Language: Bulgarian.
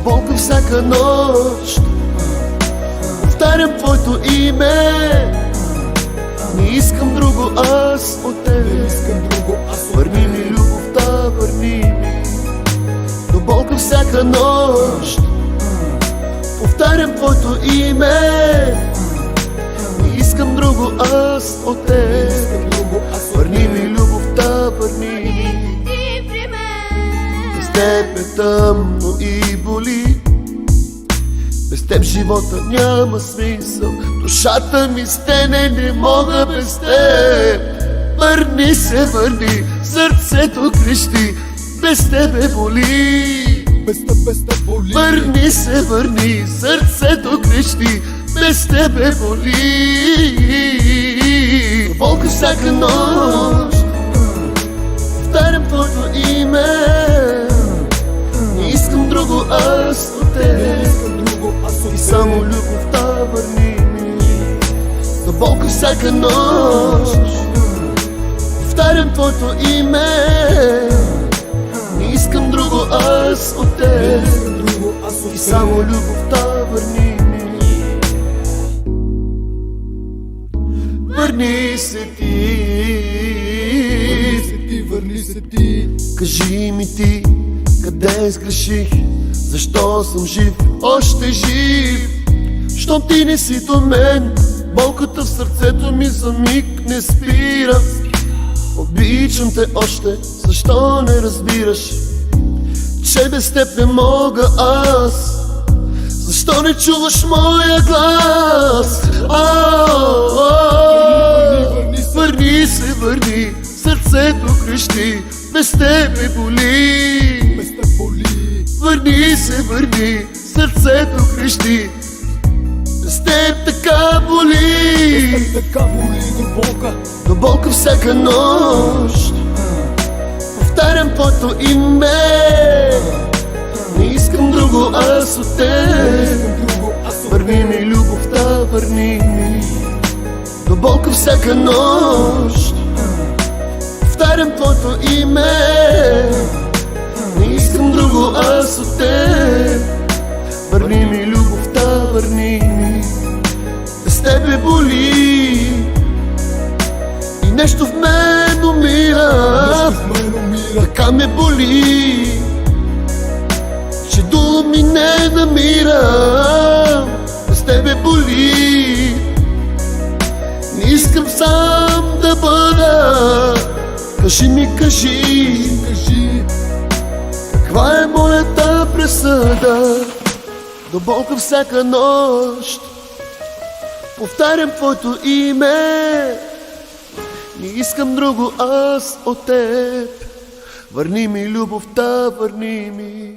болка всяка нощ. Повтарям твоето име, не искам друго аз от теб. Върни ми любовта, върни ми. До болка всяка нощ. Повтарям твоето име, не искам друго аз от теб. Върни ми любовта, върни ми. Без теб е тъмно и боли, без теб живота няма смисъл. Душата ми стене, не мога без теб. Върни се, върни, сърцето крещи, без тебе боли. Върни се, върни, сърцето крещи, без тебе боли. Болка всяка нощ, повтарям твоето име, не искам друго аз от теб. И само любовта върни ми. До болка всяка нощ, повтарям твоето име, не искам друго аз от теб. И само любовта върни ми. Върни се ти, върни се ти. кажи ми ти, къде сгреших, защо съм жив, още жив. Щом ти не си до мен, болката в сърцето ми за миг не спира. Обичам те още, защо не разбираш, че без теб не мога аз? Защо не чуваш моя глас? Върни се, върни, сърцето крещи, без теб боли. Върни се, върни, сърцето крещи, без теб така боли. До болка всяка нощ, повтарям твоето име, не искам друго аз от теб. Върни ми любовта, върни ми. До болка всяка нощ, повтарям твоето име, не искам друго аз от теб. Върни ми любовта, върни ми. Без тебе боли и нещо в мен умира. Така ме боли, че думи не намирам. Без тебе боли, не искам сам да бъда. Кажи ми, кажи, каква е моята присъда? До болка всяка нощ, повтарям твоето име, не искам друго аз от теб. Върни ми любовта, върни ми.